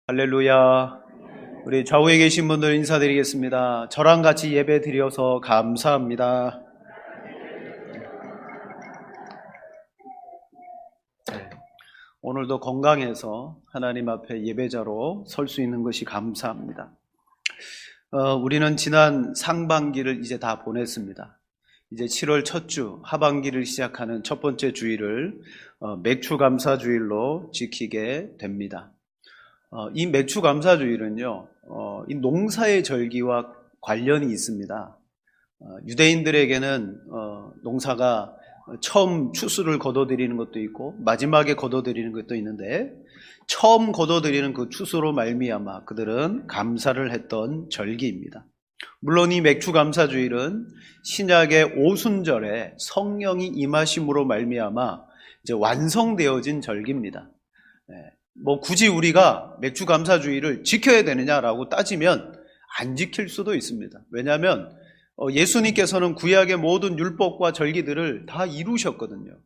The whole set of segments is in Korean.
할렐루야. 우리 좌우에 계신 분들 인사드리겠습니다. 저랑 같이 예배 드려서 감사합니다. 오늘도 건강해서 하나님 앞에 예배자로 설 수 있는 것이 감사합니다. 우리는 지난 상반기를 이제 다 보냈습니다. 이제 7월 첫 주 하반기를 시작하는 첫 번째 주일을 맥추감사주일로 지키게 됩니다. 이 맥추감사주일은요, 이 농사의 절기와 관련이 있습니다. 유대인들에게는 농사가 처음 추수를 거둬들이는 것도 있고 마지막에 거둬들이는 것도 있는데, 처음 거둬들이는 그 추수로 말미암아 그들은 감사를 했던 절기입니다. 물론 이 맥추감사주일은 신약의 오순절에 성령이 임하심으로 말미암아 이제 완성되어진 절기입니다. 굳이 우리가 맥추감사주일을 지켜야 되느냐라고 따지면 안 지킬 수도 있습니다. 왜냐하면 예수님께서는 구약의 모든 율법과 절기들을 다 이루셨거든요.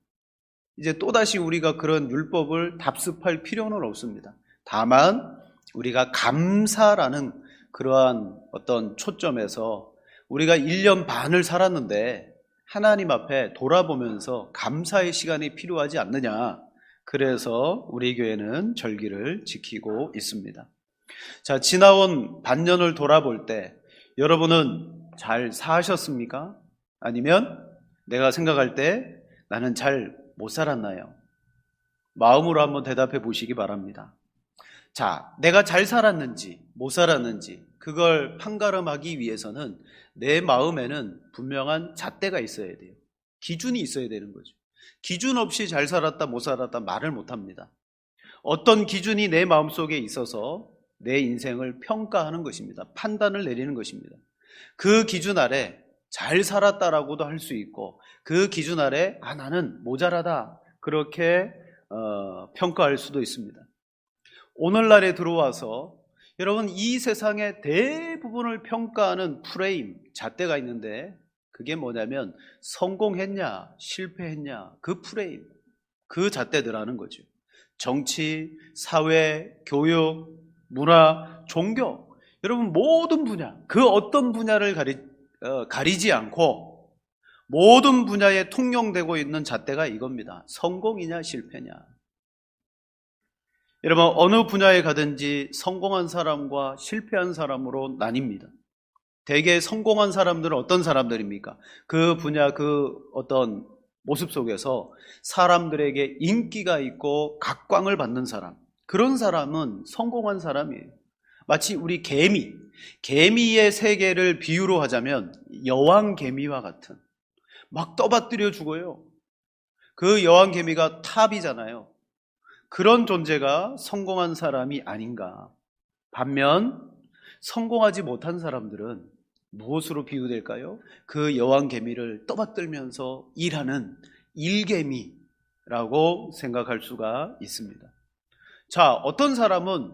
이제 또다시 우리가 그런 율법을 답습할 필요는 없습니다. 다만 우리가 감사라는 그러한 어떤 초점에서 우리가 1년 반을 살았는데 하나님 앞에 돌아보면서 감사의 시간이 필요하지 않느냐, 그래서 우리 교회는 절기를 지키고 있습니다. 자, 지나온 반년을 돌아볼 때 여러분은 잘 사셨습니까? 아니면 내가 생각할 때 나는 잘 못 살았나요? 마음으로 한번 대답해 보시기 바랍니다. 자, 내가 잘 살았는지 못 살았는지 그걸 판가름하기 위해서는 내 마음에는 분명한 잣대가 있어야 돼요. 기준이 있어야 되는 거죠. 기준 없이 잘 살았다 못 살았다 말을 못합니다. 어떤 기준이 내 마음속에 있어서 내 인생을 평가하는 것입니다. 판단을 내리는 것입니다. 그 기준 아래 잘 살았다라고도 할 수 있고, 그 기준 아래 나는 모자라다 그렇게 평가할 수도 있습니다. 오늘날에 들어와서 여러분, 이 세상의 대부분을 평가하는 프레임, 잣대가 있는데 그게 뭐냐면 성공했냐 실패했냐 그 프레임, 그 잣대들하는 거죠. 정치, 사회, 교육, 문화, 종교, 여러분 모든 분야, 그 어떤 분야를 가리지 않고 모든 분야에 통용되고 있는 잣대가 이겁니다. 성공이냐 실패냐. 여러분, 어느 분야에 가든지 성공한 사람과 실패한 사람으로 나뉩니다. 대개 성공한 사람들은 어떤 사람들입니까? 그 분야, 그 어떤 모습 속에서 사람들에게 인기가 있고 각광을 받는 사람, 그런 사람은 성공한 사람이에요. 마치 우리 개미의 세계를 비유로 하자면 여왕개미와 같은, 막 떠받들여 죽어요. 그 여왕개미가 탑이잖아요. 그런 존재가 성공한 사람이 아닌가. 반면 성공하지 못한 사람들은 무엇으로 비유될까요? 그 여왕개미를 떠받들면서 일하는 일개미라고 생각할 수가 있습니다. 자, 어떤 사람은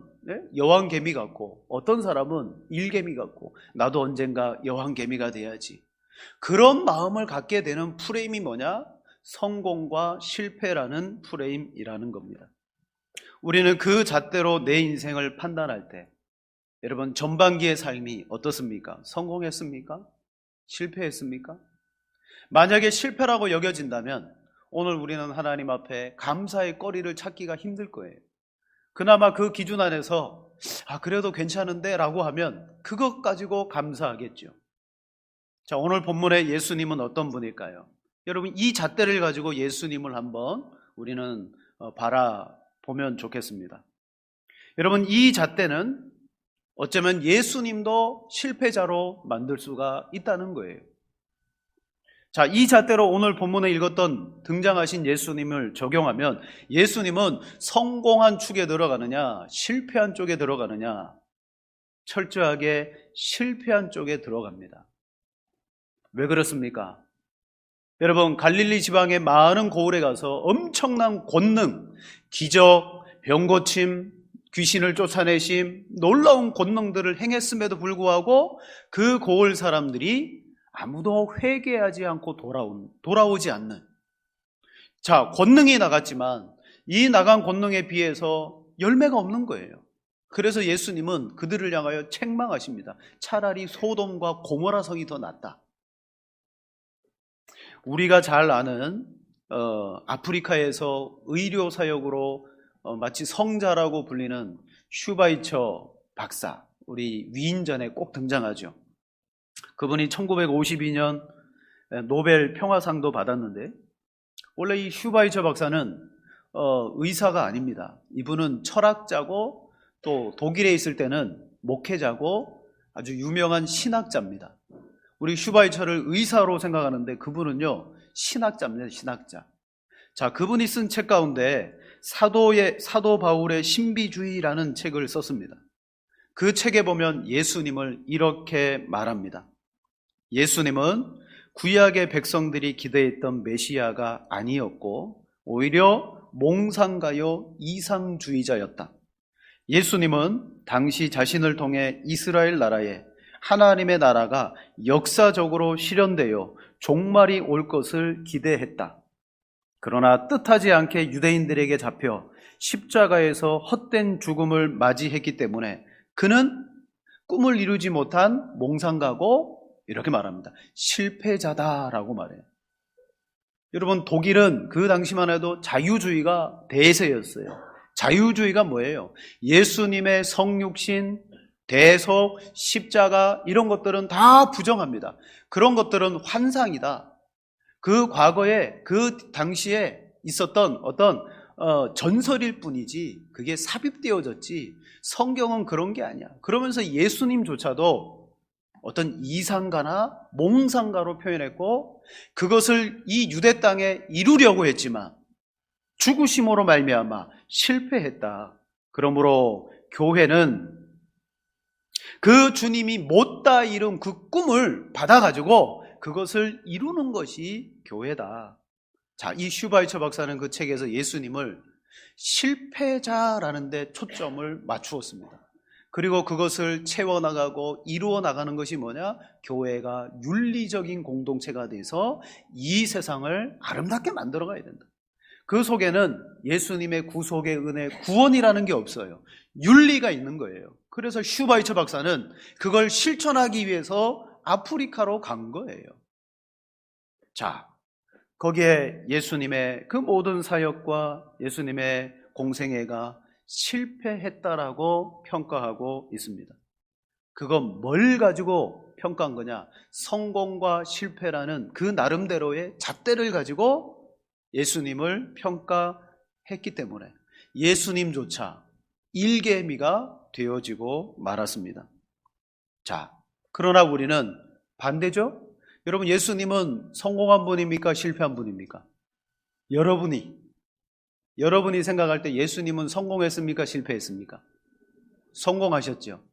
여왕개미 같고 어떤 사람은 일개미 같고, 나도 언젠가 여왕개미가 돼야지, 그런 마음을 갖게 되는 프레임이 뭐냐? 성공과 실패라는 프레임이라는 겁니다. 우리는 그 잣대로 내 인생을 판단할 때, 여러분 전반기의 삶이 어떻습니까? 성공했습니까? 실패했습니까? 만약에 실패라고 여겨진다면 오늘 우리는 하나님 앞에 감사의 거리를 찾기가 힘들 거예요. 그나마 그 기준 안에서 그래도 괜찮은데 라고 하면 그것 가지고 감사하겠죠. 자, 오늘 본문의 예수님은 어떤 분일까요? 여러분, 이 잣대를 가지고 예수님을 한번 우리는 바라보면 좋겠습니다. 여러분, 이 잣대는 어쩌면 예수님도 실패자로 만들 수가 있다는 거예요. 자, 이 잣대로 오늘 본문에 읽었던 등장하신 예수님을 적용하면 예수님은 성공한 축에 들어가느냐 실패한 쪽에 들어가느냐? 철저하게 실패한 쪽에 들어갑니다. 왜 그렇습니까? 여러분, 갈릴리 지방의 많은 고을에 가서 엄청난 권능, 기적, 병고침, 귀신을 쫓아내심, 놀라운 권능들을 행했음에도 불구하고 그 고을 사람들이 아무도 회개하지 않고 돌아오지 않는, 자, 권능이 나갔지만 이 나간 권능에 비해서 열매가 없는 거예요. 그래서 예수님은 그들을 향하여 책망하십니다. 차라리 소돔과 고모라 성이 더 낫다. 우리가 잘 아는 아프리카에서 의료 사역으로 마치 성자라고 불리는 슈바이처 박사, 우리 위인전에 꼭 등장하죠. 그분이 1952년 노벨 평화상도 받았는데, 원래 이 슈바이처 박사는 의사가 아닙니다. 이분은 철학자고 또 독일에 있을 때는 목회자고 아주 유명한 신학자입니다. 우리 슈바이처를 의사로 생각하는데 그분은요, 신학자입니다. 신학자. 자, 그분이 쓴 책 가운데 사도 바울의 신비주의라는 책을 썼습니다. 그 책에 보면 예수님을 이렇게 말합니다. 예수님은 구약의 백성들이 기대했던 메시아가 아니었고 오히려 몽상가요 이상주의자였다. 예수님은 당시 자신을 통해 이스라엘 나라에 하나님의 나라가 역사적으로 실현되어 종말이 올 것을 기대했다. 그러나 뜻하지 않게 유대인들에게 잡혀 십자가에서 헛된 죽음을 맞이했기 때문에 그는 꿈을 이루지 못한 몽상가고, 이렇게 말합니다. 실패자다라고 말해요. 여러분, 독일은 그 당시만 해도 자유주의가 대세였어요. 자유주의가 뭐예요? 예수님의 성육신, 대속, 십자가 이런 것들은 다 부정합니다. 그런 것들은 환상이다. 그 과거에 그 당시에 있었던 어떤 전설일 뿐이지 그게 삽입되어졌지 성경은 그런 게 아니야. 그러면서 예수님조차도 어떤 이상가나 몽상가로 표현했고, 그것을 이 유대 땅에 이루려고 했지만 죽으심으로 말미암아 실패했다. 그러므로 교회는 그 주님이 못다 이룬 그 꿈을 받아가지고 그것을 이루는 것이 교회다. 자, 이 슈바이처 박사는 그 책에서 예수님을 실패자라는 데 초점을 맞추었습니다. 그리고 그것을 채워나가고 이루어 나가는 것이 뭐냐? 교회가 윤리적인 공동체가 돼서 이 세상을 아름답게 만들어가야 된다. 그 속에는 예수님의 구속의 은혜, 구원이라는 게 없어요. 윤리가 있는 거예요. 그래서 슈바이처 박사는 그걸 실천하기 위해서 아프리카로 간 거예요. 자, 거기에 예수님의 그 모든 사역과 예수님의 공생애가 실패했다라고 평가하고 있습니다. 그건 뭘 가지고 평가한 거냐? 성공과 실패라는 그 나름대로의 잣대를 가지고 예수님을 평가했기 때문에 예수님조차 일개미가 되어지고 말았습니다. 자, 그러나 우리는 반대죠? 여러분, 예수님은 성공한 분입니까? 실패한 분입니까? 여러분이 생각할 때 예수님은 성공했습니까? 실패했습니까? 성공하셨죠.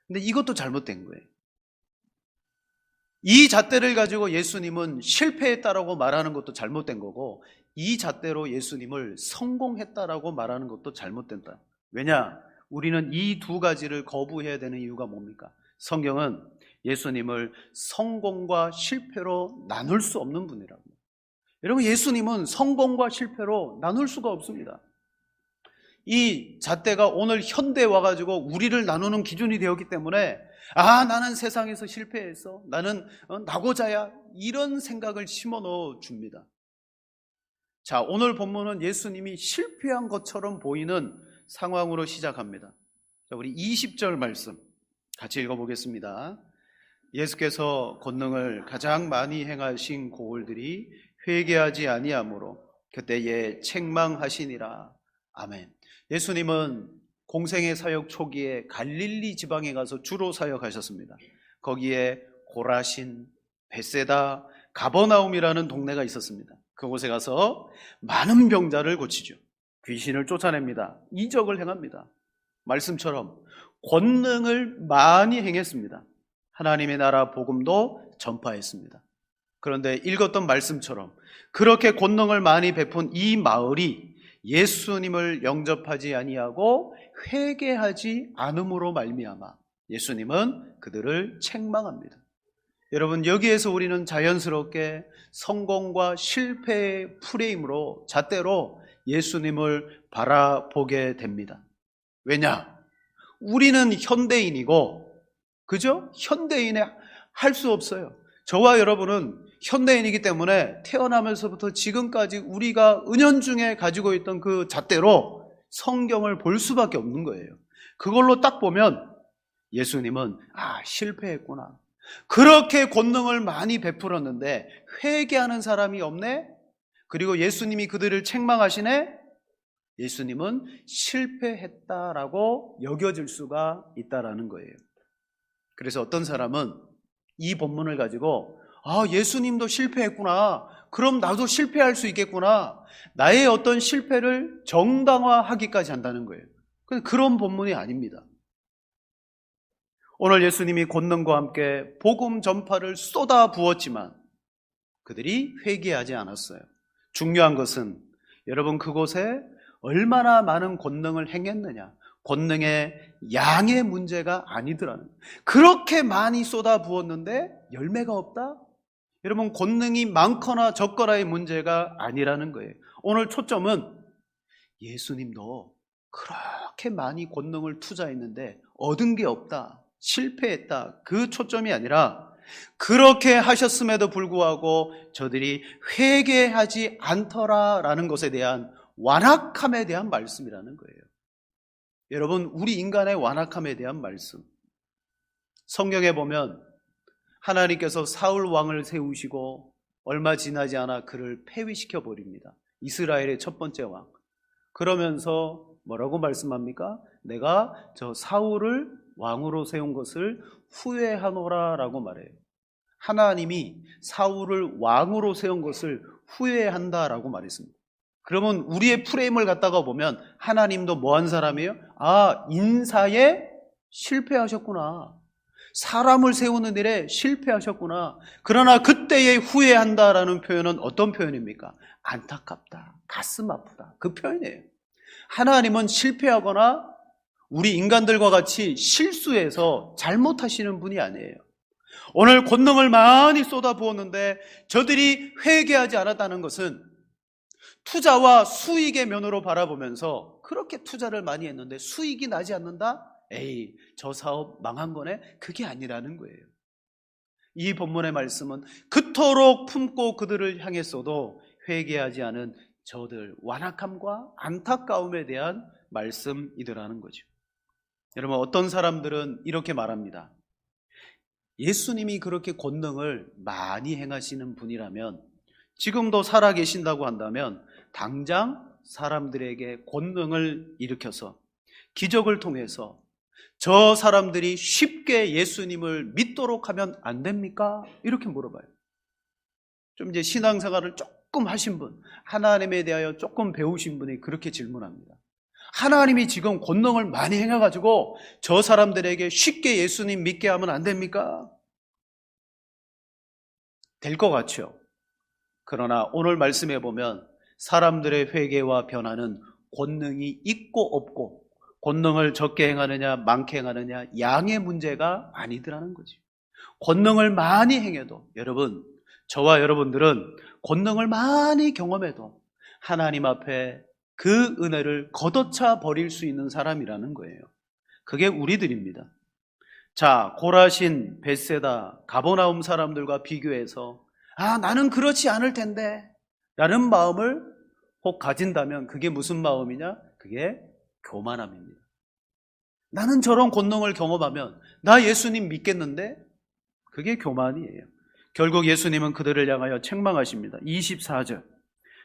근데 이것도 잘못된 거예요. 이 잣대를 가지고 예수님은 실패했다라고 말하는 것도 잘못된 거고, 이 잣대로 예수님을 성공했다라고 말하는 것도 잘못된다. 왜냐? 우리는 이 두 가지를 거부해야 되는 이유가 뭡니까? 성경은 예수님을 성공과 실패로 나눌 수 없는 분이라고. 여러분, 예수님은 성공과 실패로 나눌 수가 없습니다. 이 잣대가 오늘 현대에 와가지고 우리를 나누는 기준이 되었기 때문에, 나는 세상에서 실패했어, 나는 낙오자야, 이런 생각을 심어넣어 줍니다. 자, 오늘 본문은 예수님이 실패한 것처럼 보이는 상황으로 시작합니다. 자, 우리 20절 말씀 같이 읽어보겠습니다. 예수께서 권능을 가장 많이 행하신 고을들이 회개하지 아니하므로 그때에 책망하시니라. 아멘. 예수님은 공생의 사역 초기에 갈릴리 지방에 가서 주로 사역하셨습니다. 거기에 고라신, 벳세다, 가버나움이라는 동네가 있었습니다. 그곳에 가서 많은 병자를 고치죠. 귀신을 쫓아냅니다. 이적을 행합니다. 말씀처럼 권능을 많이 행했습니다. 하나님의 나라 복음도 전파했습니다. 그런데 읽었던 말씀처럼 그렇게 권능을 많이 베푼 이 마을이 예수님을 영접하지 아니하고 회개하지 않음으로 말미암아 예수님은 그들을 책망합니다. 여러분, 여기에서 우리는 자연스럽게 성공과 실패의 프레임으로, 잣대로 예수님을 바라보게 됩니다. 왜냐? 우리는 현대인이고, 그죠? 현대인에 할 수 없어요. 저와 여러분은 현대인이기 때문에 태어나면서부터 지금까지 우리가 은연중에 가지고 있던 그 잣대로 성경을 볼 수밖에 없는 거예요. 그걸로 딱 보면 예수님은 실패했구나. 그렇게 권능을 많이 베풀었는데 회개하는 사람이 없네? 그리고 예수님이 그들을 책망하시네? 예수님은 실패했다라고 여겨질 수가 있다라는 거예요. 그래서 어떤 사람은 이 본문을 가지고 예수님도 실패했구나. 그럼 나도 실패할 수 있겠구나. 나의 어떤 실패를 정당화하기까지 한다는 거예요. 그런 본문이 아닙니다. 오늘 예수님이 권능과 함께 복음 전파를 쏟아 부었지만 그들이 회개하지 않았어요. 중요한 것은 여러분 그곳에 얼마나 많은 권능을 행했느냐, 권능의 양의 문제가 아니더라는, 그렇게 많이 쏟아 부었는데 열매가 없다? 여러분 권능이 많거나 적거나의 문제가 아니라는 거예요. 오늘 초점은 예수님도 그렇게 많이 권능을 투자했는데 얻은 게 없다, 실패했다, 그 초점이 아니라 그렇게 하셨음에도 불구하고 저들이 회개하지 않더라라는 것에 대한 완악함에 대한 말씀이라는 거예요. 여러분 우리 인간의 완악함에 대한 말씀, 성경에 보면 하나님께서 사울 왕을 세우시고 얼마 지나지 않아 그를 폐위시켜 버립니다. 이스라엘의 첫 번째 왕. 그러면서 뭐라고 말씀합니까? 내가 저 사울을 왕으로 세운 것을 후회하노라 라고 말해요. 하나님이 사울을 왕으로 세운 것을 후회한다라고 말했습니다. 그러면 우리의 프레임을 갖다가 보면 하나님도 뭐한 사람이에요? 인사에 실패하셨구나. 사람을 세우는 일에 실패하셨구나. 그러나 그때에 후회한다라는 표현은 어떤 표현입니까? 안타깝다, 가슴 아프다, 그 표현이에요. 하나님은 실패하거나 우리 인간들과 같이 실수해서 잘못하시는 분이 아니에요. 오늘 권능을 많이 쏟아부었는데 저들이 회개하지 않았다는 것은 투자와 수익의 면으로 바라보면서 그렇게 투자를 많이 했는데 수익이 나지 않는다? 에이, 저 사업 망한 거네? 그게 아니라는 거예요. 이 본문의 말씀은 그토록 품고 그들을 향했어도 회개하지 않은 저들 완악함과 안타까움에 대한 말씀이더라는 거죠. 여러분 어떤 사람들은 이렇게 말합니다. 예수님이 그렇게 권능을 많이 행하시는 분이라면, 지금도 살아계신다고 한다면 당장 사람들에게 권능을 일으켜서 기적을 통해서 저 사람들이 쉽게 예수님을 믿도록 하면 안 됩니까? 이렇게 물어봐요. 좀 이제 신앙생활을 조금 하신 분, 하나님에 대하여 조금 배우신 분이 그렇게 질문합니다. 하나님이 지금 권능을 많이 행해가지고 저 사람들에게 쉽게 예수님 믿게 하면 안 됩니까? 될 것 같죠. 그러나 오늘 말씀해 보면 사람들의 회개와 변화는 권능이 있고 없고, 권능을 적게 행하느냐 많게 행하느냐 양의 문제가 아니더라는 거지. 권능을 많이 행해도, 여러분 저와 여러분들은 권능을 많이 경험해도 하나님 앞에 그 은혜를 걷어차 버릴 수 있는 사람이라는 거예요. 그게 우리들입니다. 자, 고라신, 벳세다, 가버나움 사람들과 비교해서 나는 그렇지 않을 텐데 라는 마음을 혹 가진다면 그게 무슨 마음이냐? 그게 교만함입니다. 나는 저런 권능을 경험하면 나 예수님 믿겠는데? 그게 교만이에요. 결국 예수님은 그들을 향하여 책망하십니다. 24절,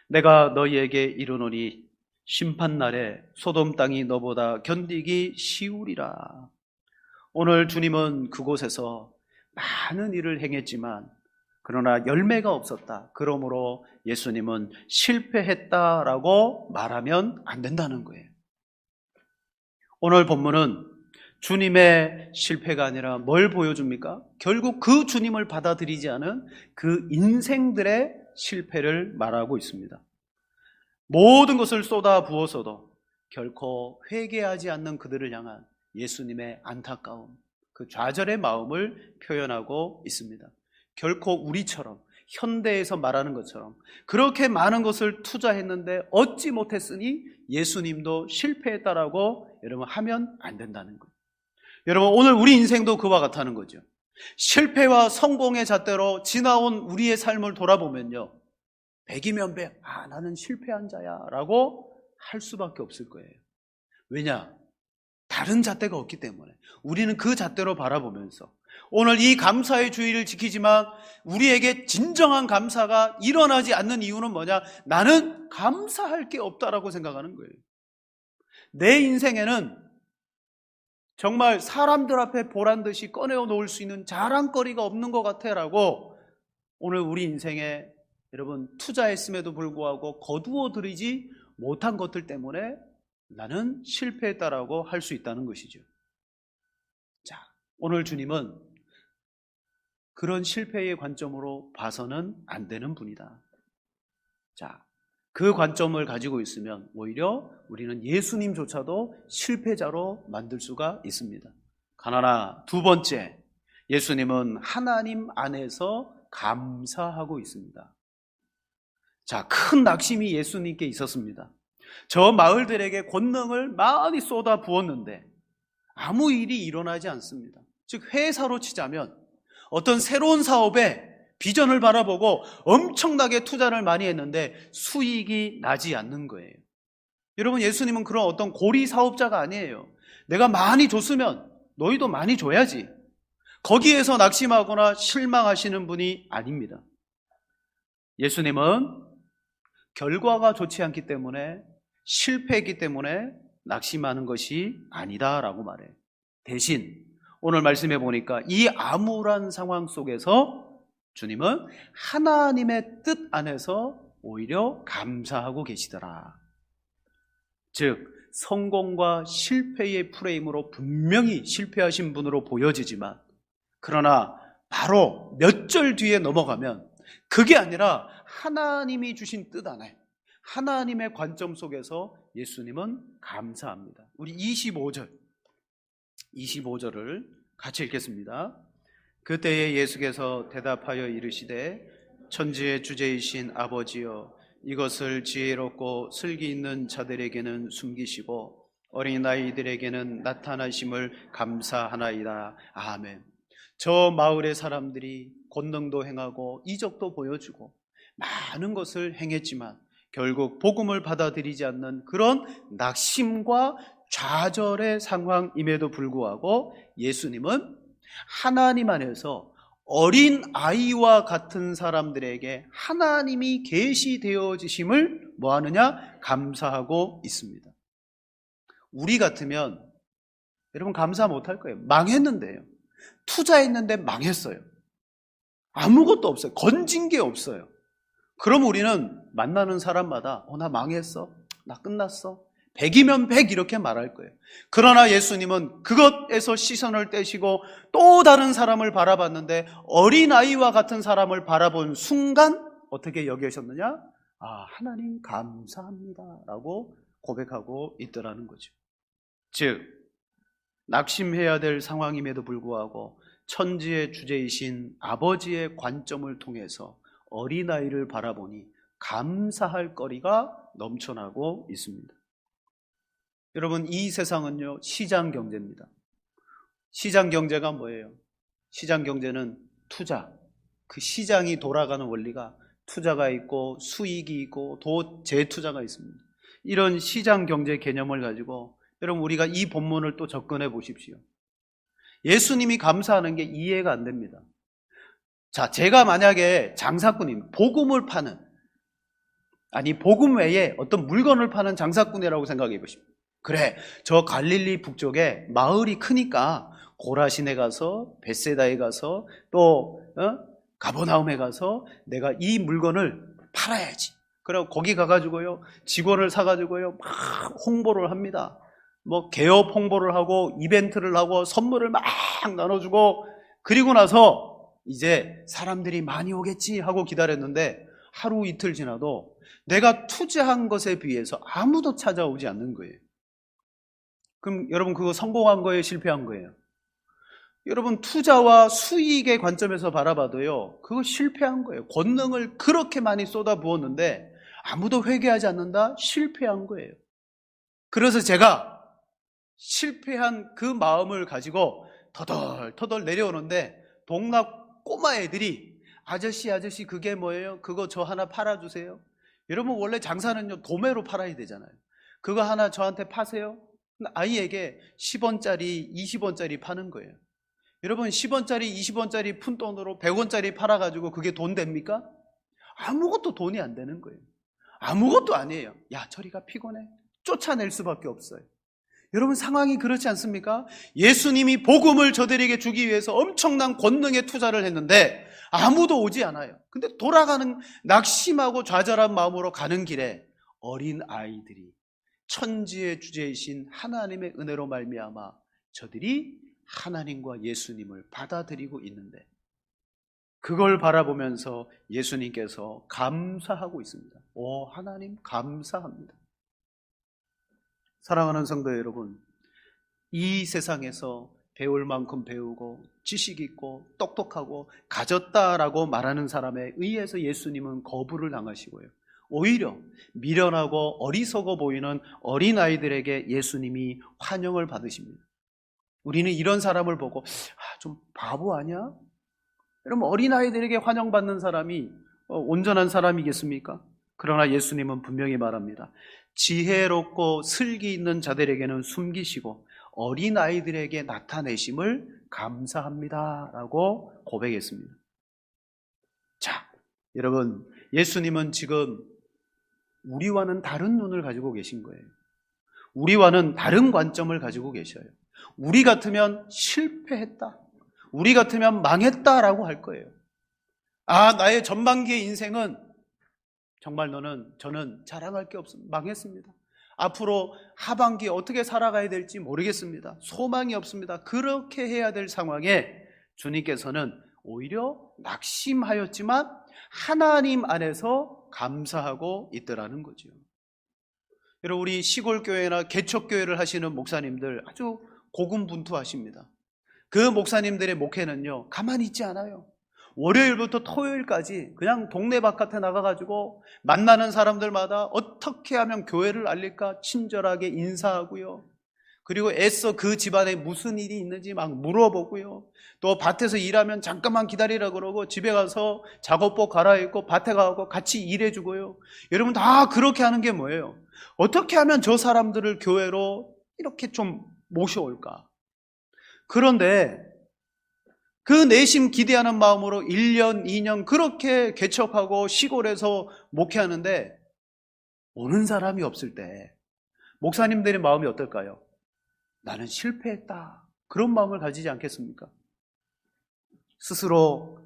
내가 너희에게 이르노니 심판날에 소돔 땅이 너보다 견디기 쉬우리라. 오늘 주님은 그곳에서 많은 일을 행했지만 그러나 열매가 없었다. 그러므로 예수님은 실패했다라고 말하면 안 된다는 거예요. 오늘 본문은 주님의 실패가 아니라 뭘 보여줍니까? 결국 그 주님을 받아들이지 않은 그 인생들의 실패를 말하고 있습니다. 모든 것을 쏟아 부어서도 결코 회개하지 않는 그들을 향한 예수님의 안타까움, 그 좌절의 마음을 표현하고 있습니다. 결코 우리처럼 현대에서 말하는 것처럼 그렇게 많은 것을 투자했는데 얻지 못했으니 예수님도 실패했다라고 여러분 하면 안 된다는 거예요. 여러분, 오늘 우리 인생도 그와 같다는 거죠. 실패와 성공의 잣대로 지나온 우리의 삶을 돌아보면요, 100이면 100, 나는 실패한 자야 라고 할 수밖에 없을 거예요. 왜냐? 다른 잣대가 없기 때문에. 우리는 그 잣대로 바라보면서 오늘 이 감사의 주의를 지키지만 우리에게 진정한 감사가 일어나지 않는 이유는 뭐냐? 나는 감사할 게 없다라고 생각하는 거예요. 내 인생에는 정말 사람들 앞에 보란 듯이 꺼내어 놓을 수 있는 자랑거리가 없는 것 같아라고 오늘 우리 인생에 여러분 투자했음에도 불구하고 거두어들이지 못한 것들 때문에 나는 실패했다라고 할 수 있다는 것이죠. 자, 오늘 주님은 그런 실패의 관점으로 봐서는 안 되는 분이다. 자, 그 관점을 가지고 있으면 오히려 우리는 예수님조차도 실패자로 만들 수가 있습니다. 하나, 두 번째, 예수님은 하나님 안에서 감사하고 있습니다. 자, 큰 낙심이 예수님께 있었습니다. 저 마을들에게 권능을 많이 쏟아 부었는데 아무 일이 일어나지 않습니다. 즉 회사로 치자면 어떤 새로운 사업에 비전을 바라보고 엄청나게 투자를 많이 했는데 수익이 나지 않는 거예요. 여러분, 예수님은 그런 어떤 고리 사업자가 아니에요. 내가 많이 줬으면 너희도 많이 줘야지. 거기에서 낙심하거나 실망하시는 분이 아닙니다. 예수님은 결과가 좋지 않기 때문에, 실패했기 때문에 낙심하는 것이 아니다라고 말해요. 대신 오늘 말씀해 보니까 이 암울한 상황 속에서 주님은 하나님의 뜻 안에서 오히려 감사하고 계시더라. 즉 성공과 실패의 프레임으로 분명히 실패하신 분으로 보여지지만, 그러나 바로 몇 절 뒤에 넘어가면 그게 아니라 하나님이 주신 뜻 안에, 하나님의 관점 속에서 예수님은 감사합니다. 우리 25절을 같이 읽겠습니다. 그때에 예수께서 대답하여 이르시되 천지의 주제이신 아버지여, 이것을 지혜롭고 슬기 있는 자들에게는 숨기시고 어린아이들에게는 나타나심을 감사하나이다. 아멘. 저 마을의 사람들이 권능도 행하고 이적도 보여주고 많은 것을 행했지만 결국 복음을 받아들이지 않는 그런 낙심과 좌절의 상황임에도 불구하고 예수님은 하나님 안에서 어린 아이와 같은 사람들에게 하나님이 계시되어지심을 뭐하느냐? 감사하고 있습니다. 우리 같으면 여러분 감사 못할 거예요. 망했는데요. 투자했는데 망했어요. 아무것도 없어요. 건진 게 없어요. 그럼 우리는 만나는 사람마다 나 망했어, 나 끝났어, 100이면 100 이렇게 말할 거예요. 그러나 예수님은 그것에서 시선을 떼시고 또 다른 사람을 바라봤는데 어린아이와 같은 사람을 바라본 순간 어떻게 여기셨느냐? 하나님 감사합니다 라고 고백하고 있더라는 거죠. 즉 낙심해야 될 상황임에도 불구하고 천지의 주제이신 아버지의 관점을 통해서 어린아이를 바라보니 감사할 거리가 넘쳐나고 있습니다. 여러분, 이 세상은요 시장 경제입니다. 시장 경제가 뭐예요? 시장 경제는 투자, 그 시장이 돌아가는 원리가 투자가 있고 수익이 있고 또 재투자가 있습니다. 이런 시장 경제 개념을 가지고 여러분 우리가 이 본문을 또 접근해 보십시오. 예수님이 감사하는 게 이해가 안 됩니다. 자, 제가 만약에 장사꾼이면 복음을 파는, 아니 복음 외에 어떤 물건을 파는 장사꾼이라고 생각해 보십시오. 그래, 저 갈릴리 북쪽에 마을이 크니까 고라신에 가서 베세다에 가서 또 가버나움에 가서 내가 이 물건을 팔아야지. 그리고 거기 가가지고요 직원을 사가지고요 막 홍보를 합니다. 뭐 개업 홍보를 하고 이벤트를 하고 선물을 막 나눠주고, 그리고 나서 이제 사람들이 많이 오겠지 하고 기다렸는데 하루 이틀 지나도 내가 투자한 것에 비해서 아무도 찾아오지 않는 거예요. 그럼 여러분 그거 성공한 거예요? 실패한 거예요? 여러분 투자와 수익의 관점에서 바라봐도요 그거 실패한 거예요. 권능을 그렇게 많이 쏟아부었는데 아무도 회개하지 않는다? 실패한 거예요. 그래서 제가 실패한 그 마음을 가지고 터덜터덜 내려오는데 동락 꼬마 애들이 아저씨 그게 뭐예요? 그거 저 하나 팔아주세요. 여러분 원래 장사는요 도매로 팔아야 되잖아요. 그거 하나 저한테 파세요. 아이에게 10원짜리 20원짜리 파는 거예요. 여러분 10원짜리 20원짜리 푼돈으로 100원짜리 팔아가지고 그게 돈 됩니까? 아무것도 돈이 안 되는 거예요. 아무것도 아니에요. 야 저리가 피곤해. 쫓아낼 수밖에 없어요. 여러분 상황이 그렇지 않습니까? 예수님이 복음을 저들에게 주기 위해서 엄청난 권능에 투자를 했는데 아무도 오지 않아요. 근데 돌아가는 낙심하고 좌절한 마음으로 가는 길에 어린 아이들이 천지의 주제이신 하나님의 은혜로 말미암아 저들이 하나님과 예수님을 받아들이고 있는데 그걸 바라보면서 예수님께서 감사하고 있습니다. 오 하나님 감사합니다. 사랑하는 성도 여러분, 이 세상에서 배울 만큼 배우고 지식 있고 똑똑하고 가졌다라고 말하는 사람에 의해서 예수님은 거부를 당하시고요. 오히려 미련하고 어리석어 보이는 어린아이들에게 예수님이 환영을 받으십니다. 우리는 이런 사람을 보고 좀 바보 아니야? 여러분 어린아이들에게 환영받는 사람이 온전한 사람이겠습니까? 그러나 예수님은 분명히 말합니다. 지혜롭고 슬기 있는 자들에게는 숨기시고 어린아이들에게 나타내심을 감사합니다 라고 고백했습니다. 자, 여러분 예수님은 지금 우리와는 다른 눈을 가지고 계신 거예요. 우리와는 다른 관점을 가지고 계셔요. 우리 같으면 실패했다, 우리 같으면 망했다라고 할 거예요. 아, 나의 전반기의 인생은 정말 저는 자랑할 게 없습니다. 망했습니다. 앞으로 하반기에 어떻게 살아가야 될지 모르겠습니다. 소망이 없습니다. 그렇게 해야 될 상황에 주님께서는 오히려 낙심하였지만 하나님 안에서 감사하고 있더라는 거죠. 여러분 우리 시골교회나 개척교회를 하시는 목사님들 아주 고군분투하십니다. 그 목사님들의 목회는요 가만히 있지 않아요. 월요일부터 토요일까지 그냥 동네 바깥에 나가가지고 만나는 사람들마다 어떻게 하면 교회를 알릴까 친절하게 인사하고요. 그리고 애써 그 집안에 무슨 일이 있는지 막 물어보고요. 또 밭에서 일하면 잠깐만 기다리라 그러고 집에 가서 작업복 갈아입고 밭에 가고 같이 일해주고요. 여러분 다 그렇게 하는 게 뭐예요? 어떻게 하면 저 사람들을 교회로 이렇게 좀 모셔올까? 그런데 그 내심 기대하는 마음으로 1년, 2년 그렇게 개척하고 시골에서 목회하는데 오는 사람이 없을 때 목사님들의 마음이 어떨까요? 나는 실패했다. 그런 마음을 가지지 않겠습니까? 스스로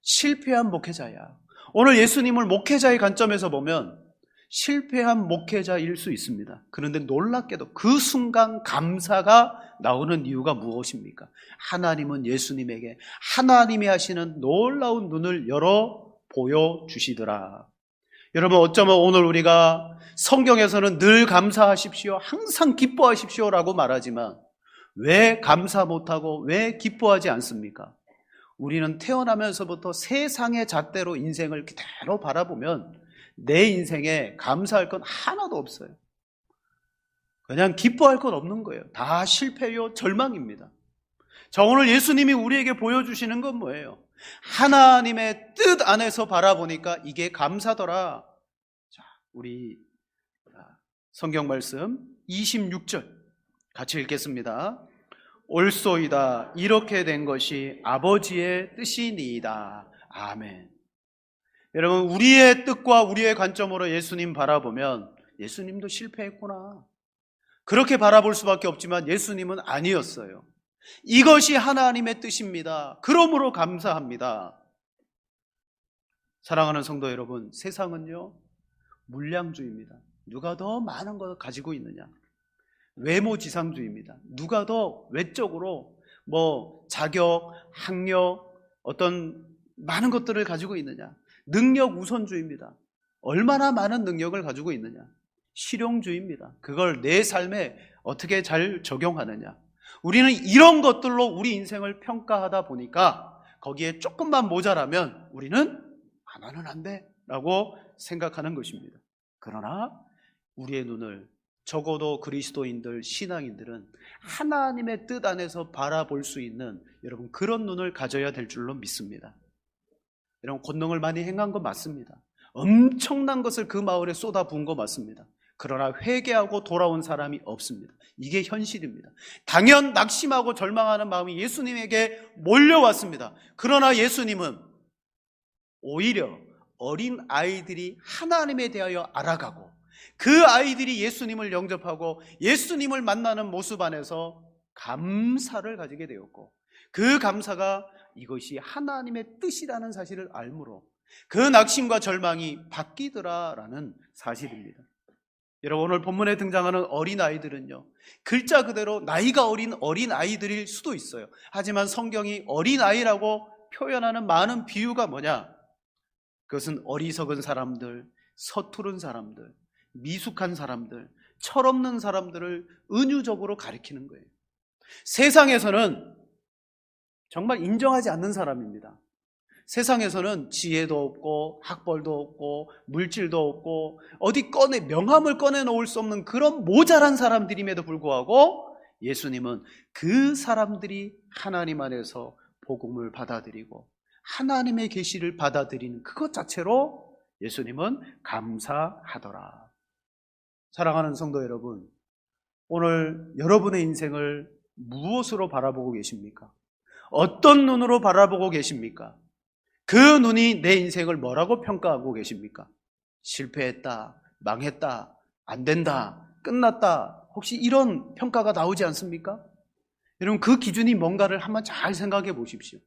실패한 목회자야. 오늘 예수님을 목회자의 관점에서 보면 실패한 목회자일 수 있습니다. 그런데 놀랍게도 그 순간 감사가 나오는 이유가 무엇입니까? 하나님은 예수님에게 하나님이 하시는 놀라운 눈을 열어 보여주시더라. 여러분 어쩌면 오늘 우리가 성경에서는 늘 감사하십시오, 항상 기뻐하십시오 라고 말하지만 왜 감사 못하고 왜 기뻐하지 않습니까? 우리는 태어나면서부터 세상의 잣대로 인생을 그대로 바라보면 내 인생에 감사할 건 하나도 없어요. 그냥 기뻐할 건 없는 거예요. 다 실패요, 절망입니다. 자, 오늘 예수님이 우리에게 보여주시는 건 뭐예요? 하나님의 뜻 안에서 바라보니까 이게 감사더라. 자, 우리 성경 말씀 26절 같이 읽겠습니다. 옳소이다. 이렇게 된 것이 아버지의 뜻이니이다. 아멘. 여러분 우리의 뜻과 우리의 관점으로 예수님 바라보면 예수님도 실패했구나. 그렇게 바라볼 수밖에 없지만 예수님은 아니었어요. 이것이 하나님의 뜻입니다. 그러므로 감사합니다. 사랑하는 성도 여러분, 세상은요 물량주의입니다. 누가 더 많은 것을 가지고 있느냐, 외모지상주의입니다. 누가 더 외적으로 자격, 학력, 어떤 많은 것들을 가지고 있느냐, 능력 우선주의입니다. 얼마나 많은 능력을 가지고 있느냐, 실용주의입니다. 그걸 내 삶에 어떻게 잘 적용하느냐. 우리는 이런 것들로 우리 인생을 평가하다 보니까 거기에 조금만 모자라면 우리는 나는 안 돼 라고 생각하는 것입니다. 그러나 우리의 눈을 적어도 그리스도인들, 신앙인들은 하나님의 뜻 안에서 바라볼 수 있는 여러분 그런 눈을 가져야 될 줄로 믿습니다. 여러분 권능을 많이 행한 거 맞습니다. 엄청난 것을 그 마을에 쏟아부은 거 맞습니다. 그러나 회개하고 돌아온 사람이 없습니다. 이게 현실입니다. 당연 낙심하고 절망하는 마음이 예수님에게 몰려왔습니다. 그러나 예수님은 오히려 어린 아이들이 하나님에 대하여 알아가고 그 아이들이 예수님을 영접하고 예수님을 만나는 모습 안에서 감사를 가지게 되었고 그 감사가 이것이 하나님의 뜻이라는 사실을 알므로 그 낙심과 절망이 바뀌더라라는 사실입니다. 여러분 오늘 본문에 등장하는 어린아이들은요 글자 그대로 나이가 어린 어린아이들일 수도 있어요. 하지만 성경이 어린아이라고 표현하는 많은 비유가 뭐냐? 그것은 어리석은 사람들, 서투른 사람들, 미숙한 사람들, 철없는 사람들을 은유적으로 가리키는 거예요. 세상에서는 정말 인정하지 않는 사람입니다. 세상에서는 지혜도 없고 학벌도 없고 물질도 없고 어디 명함을 꺼내놓을 수 없는 그런 모자란 사람들임에도 불구하고 예수님은 그 사람들이 하나님 안에서 복음을 받아들이고 하나님의 계시를 받아들이는 그것 자체로 예수님은 감사하더라. 사랑하는 성도 여러분, 오늘 여러분의 인생을 무엇으로 바라보고 계십니까? 어떤 눈으로 바라보고 계십니까? 그 눈이 내 인생을 뭐라고 평가하고 계십니까? 실패했다, 망했다, 안 된다, 끝났다, 혹시 이런 평가가 나오지 않습니까? 여러분 그 기준이 뭔가를 한번 잘 생각해 보십시오.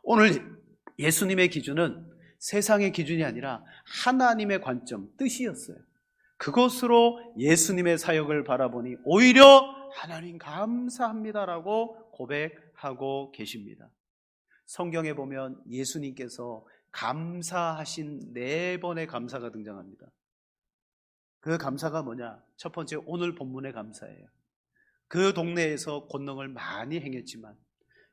오늘 예수님의 기준은 세상의 기준이 아니라 하나님의 관점, 뜻이었어요. 그것으로 예수님의 사역을 바라보니 오히려 하나님 감사합니다라고 고백하고 계십니다. 성경에 보면 예수님께서 감사하신 4번의 감사가 등장합니다. 그 감사가 뭐냐? 첫 번째 오늘 본문의 감사예요. 그 동네에서 권능을 많이 행했지만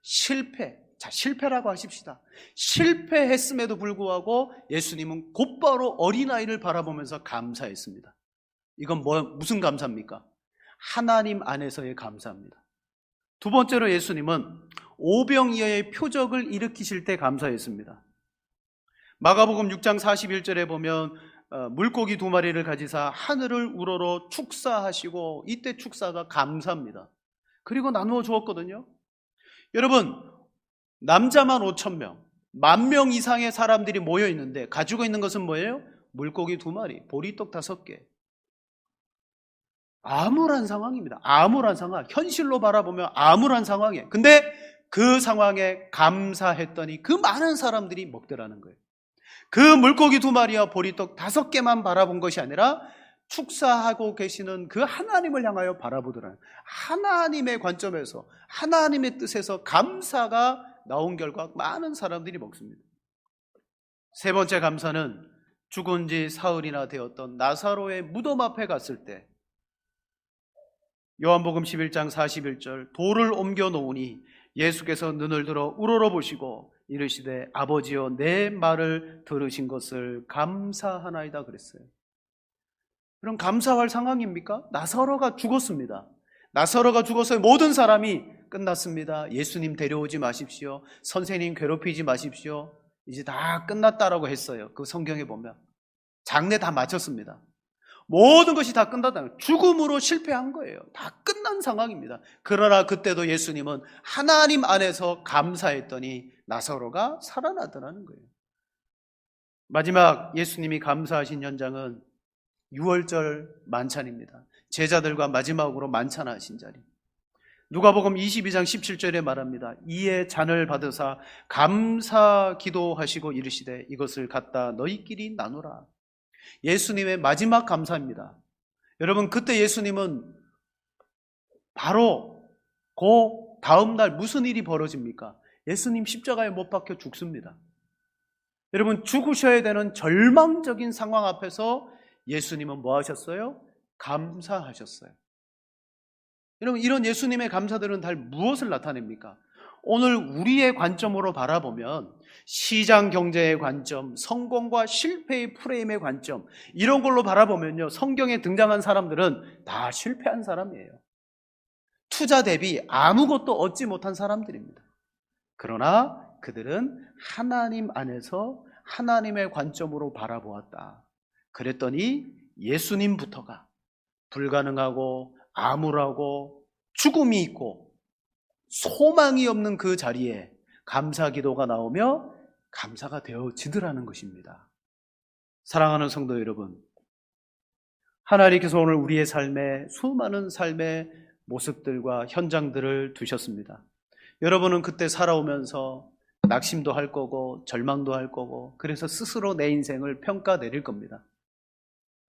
실패라고 하십시다. 실패했음에도 불구하고 예수님은 곧바로 어린아이를 바라보면서 감사했습니다. 이건 무슨 감사입니까? 하나님 안에서의 감사입니다. 두 번째로 예수님은 오병이어의 표적을 일으키실 때 감사했습니다. 마가복음 6장 41절에 보면 물고기 2마리를 가지사 하늘을 우러러 축사하시고 이때 축사가 감사입니다. 그리고 나누어 주었거든요. 여러분 남자만 5,000명, 10,000명 이상의 사람들이 모여 있는데 가지고 있는 것은 뭐예요? 물고기 2마리, 보리떡 5개. 암울한 상황입니다. 암울한 상황. 현실로 바라보면 암울한 상황이에요. 근데 그 상황에 감사했더니 그 많은 사람들이 먹더라는 거예요. 그 물고기 2마리와 보리떡 5개만 바라본 것이 아니라 축사하고 계시는 그 하나님을 향하여 바라보더라는 거예요. 하나님의 관점에서 하나님의 뜻에서 감사가 나온 결과 많은 사람들이 먹습니다. 세 번째 감사는 죽은 지 사흘이나 되었던 나사로의 무덤 앞에 갔을 때 요한복음 11장 41절 돌을 옮겨 놓으니 예수께서 눈을 들어 우러러 보시고 이르시되 아버지여 내 말을 들으신 것을 감사하나이다 그랬어요. 그럼 감사할 상황입니까? 나사로가 죽었습니다. 나사로가 죽어서 모든 사람이 끝났습니다. 예수님 데려오지 마십시오. 선생님 괴롭히지 마십시오. 이제 다 끝났다라고 했어요. 그 성경에 보면 장례 다 마쳤습니다. 모든 것이 다 끝났다. 죽음으로 실패한 거예요. 다 끝난 상황입니다. 그러나 그때도 예수님은 하나님 안에서 감사했더니 나사로가 살아나더라는 거예요. 마지막 예수님이 감사하신 현장은 유월절 만찬입니다. 제자들과 마지막으로 만찬하신 자리. 누가복음 22장 17절에 말합니다. 이에 잔을 받으사 감사 기도하시고 이르시되 이것을 갖다 너희끼리 나누라. 예수님의 마지막 감사입니다. 여러분 그때 예수님은 바로 그 다음날 무슨 일이 벌어집니까? 예수님 십자가에 못 박혀 죽습니다. 여러분 죽으셔야 되는 절망적인 상황 앞에서 예수님은 뭐 하셨어요? 감사하셨어요. 여러분 이런 예수님의 감사들은 다 무엇을 나타냅니까? 오늘 우리의 관점으로 바라보면 시장 경제의 관점, 성공과 실패의 프레임의 관점, 이런 걸로 바라보면요, 성경에 등장한 사람들은 다 실패한 사람이에요. 투자 대비 아무것도 얻지 못한 사람들입니다. 그러나 그들은 하나님 안에서 하나님의 관점으로 바라보았다. 그랬더니 예수님부터가 불가능하고 암울하고 죽음이 있고 소망이 없는 그 자리에 감사 기도가 나오며 감사가 되어지더라는 것입니다. 사랑하는 성도 여러분, 하나님께서 오늘 우리의 삶에 수많은 삶의 모습들과 현장들을 두셨습니다. 여러분은 그때 살아오면서 낙심도 할 거고 절망도 할 거고, 그래서 스스로 내 인생을 평가 내릴 겁니다.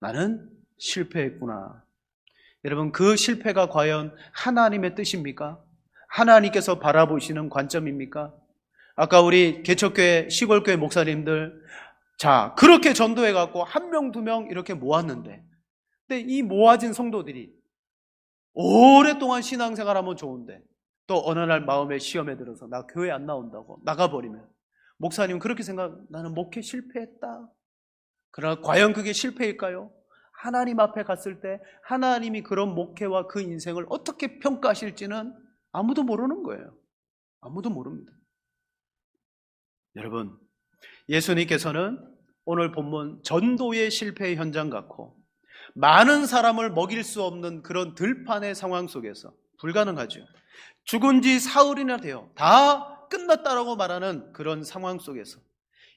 나는 실패했구나. 여러분, 그 실패가 과연 하나님의 뜻입니까? 하나님께서 바라보시는 관점입니까? 아까 우리 개척교회 시골교회 목사님들, 자, 그렇게 전도해갖고 한 명, 두 명 이렇게 모았는데, 근데 이 모아진 성도들이 오랫동안 신앙생활하면 좋은데 또 어느 날 마음의 시험에 들어서 나 교회 안 나온다고 나가버리면, 목사님 그렇게 나는 목회 실패했다. 그러나 과연 그게 실패일까요? 하나님 앞에 갔을 때 하나님이 그런 목회와 그 인생을 어떻게 평가하실지는 아무도 모르는 거예요. 아무도 모릅니다. 여러분, 예수님께서는 오늘 본문 전도의 실패의 현장 같고 많은 사람을 먹일 수 없는 그런 들판의 상황 속에서, 불가능하죠, 죽은 지 사흘이나 돼요, 다 끝났다라고 말하는 그런 상황 속에서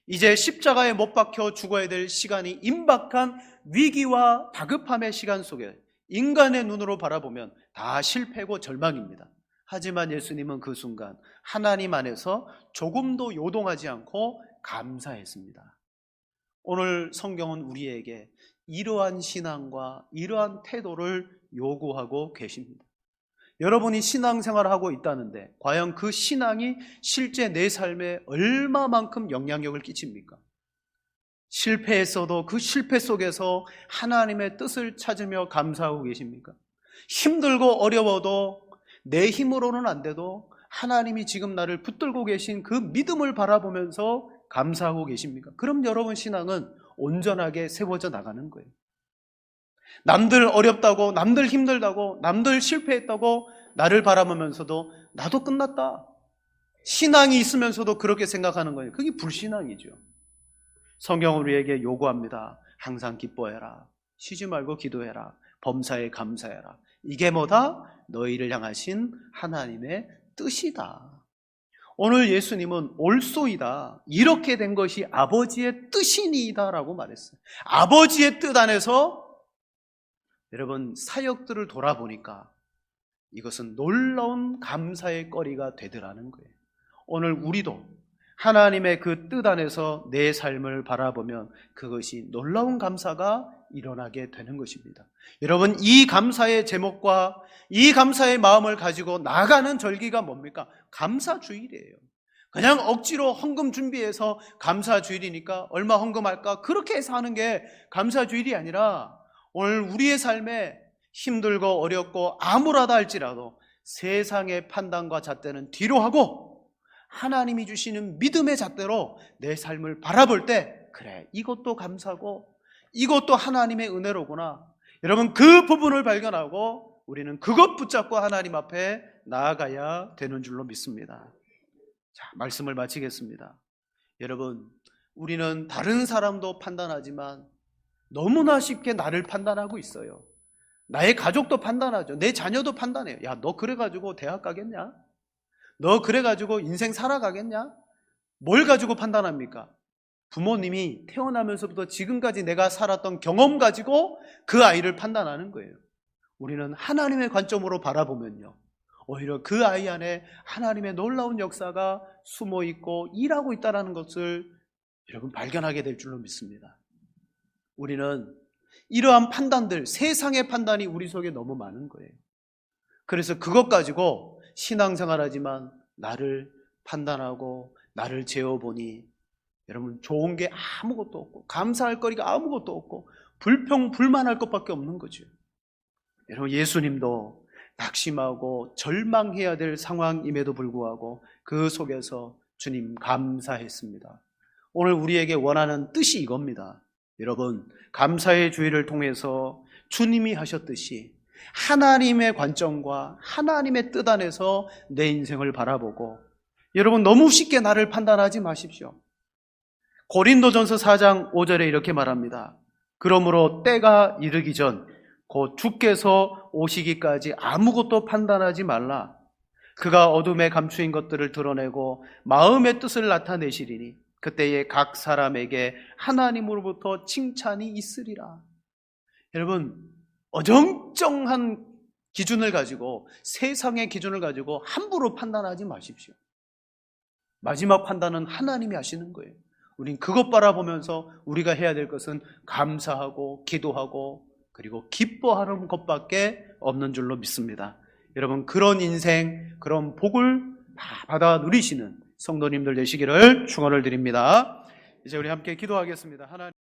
이제 십자가에 못 박혀 죽어야 될 시간이 임박한 위기와 다급함의 시간 속에 인간의 눈으로 바라보면 다 실패고 절망입니다. 하지만 예수님은 그 순간 하나님 안에서 조금도 요동하지 않고 감사했습니다. 오늘 성경은 우리에게 이러한 신앙과 이러한 태도를 요구하고 계십니다. 여러분이 신앙생활을 하고 있다는데 과연 그 신앙이 실제 내 삶에 얼마만큼 영향력을 끼칩니까? 실패했어도 그 실패 속에서 하나님의 뜻을 찾으며 감사하고 계십니까? 힘들고 어려워도 내 힘으로는 안 돼도 하나님이 지금 나를 붙들고 계신 그 믿음을 바라보면서 감사하고 계십니까? 그럼 여러분 신앙은 온전하게 세워져 나가는 거예요. 남들 어렵다고, 남들 힘들다고, 남들 실패했다고 나를 바라보면서도 나도 끝났다, 신앙이 있으면서도 그렇게 생각하는 거예요. 그게 불신앙이죠. 성경은 우리에게 요구합니다. 항상 기뻐해라, 쉬지 말고 기도해라, 범사에 감사해라. 이게 뭐다? 너희를 향하신 하나님의 뜻이다. 오늘 예수님은 올소이다, 이렇게 된 것이 아버지의 뜻이니이다 라고 말했어요. 아버지의 뜻 안에서 여러분 사역들을 돌아보니까 이것은 놀라운 감사의 거리가 되더라는 거예요. 오늘 우리도 하나님의 그 뜻 안에서 내 삶을 바라보면 그것이 놀라운 감사가 일어나게 되는 것입니다. 여러분, 이 감사의 제목과 이 감사의 마음을 가지고 나가는 절기가 뭡니까? 감사주일이에요. 그냥 억지로 헌금 준비해서 감사주일이니까 얼마 헌금할까, 그렇게 해서 하는 게 감사주일이 아니라, 오늘 우리의 삶에 힘들고 어렵고 암울하다 할지라도 세상의 판단과 잣대는 뒤로 하고 하나님이 주시는 믿음의 잣대로 내 삶을 바라볼 때, 그래, 이것도 감사고 이것도 하나님의 은혜로구나. 여러분, 그 부분을 발견하고 우리는 그것 붙잡고 하나님 앞에 나아가야 되는 줄로 믿습니다. 자, 말씀을 마치겠습니다. 여러분, 우리는 다른 사람도 판단하지만 너무나 쉽게 나를 판단하고 있어요. 나의 가족도 판단하죠. 내 자녀도 판단해요. 야, 너 그래가지고 대학 가겠냐? 너 그래가지고 인생 살아가겠냐? 뭘 가지고 판단합니까? 부모님이 태어나면서부터 지금까지 내가 살았던 경험 가지고 그 아이를 판단하는 거예요. 우리는 하나님의 관점으로 바라보면요, 오히려 그 아이 안에 하나님의 놀라운 역사가 숨어 있고 일하고 있다는 것을 여러분 발견하게 될 줄로 믿습니다. 우리는 이러한 판단들, 세상의 판단이 우리 속에 너무 많은 거예요. 그래서 그것 가지고 신앙생활하지만 나를 판단하고 나를 재어보니 여러분 좋은 게 아무것도 없고 감사할 거리가 아무것도 없고 불평 불만할 것밖에 없는 거죠. 여러분, 예수님도 낙심하고 절망해야 될 상황임에도 불구하고 그 속에서 주님 감사했습니다. 오늘 우리에게 원하는 뜻이 이겁니다. 여러분, 감사의 주의를 통해서 주님이 하셨듯이 하나님의 관점과 하나님의 뜻 안에서 내 인생을 바라보고, 여러분 너무 쉽게 나를 판단하지 마십시오. 고린도전서 4장 5절에 이렇게 말합니다. 그러므로 때가 이르기 전 곧 주께서 오시기까지 아무것도 판단하지 말라. 그가 어둠에 감추인 것들을 드러내고 마음의 뜻을 나타내시리니 그때에 각 사람에게 하나님으로부터 칭찬이 있으리라. 여러분, 어정쩡한 기준을 가지고, 세상의 기준을 가지고 함부로 판단하지 마십시오. 마지막 판단은 하나님이 하시는 거예요. 우린 그것 바라보면서 우리가 해야 될 것은 감사하고 기도하고 그리고 기뻐하는 것밖에 없는 줄로 믿습니다. 여러분, 그런 인생, 그런 복을 다 받아 누리시는 성도님들 되시기를 축원을 드립니다. 이제 우리 함께 기도하겠습니다. 하나님.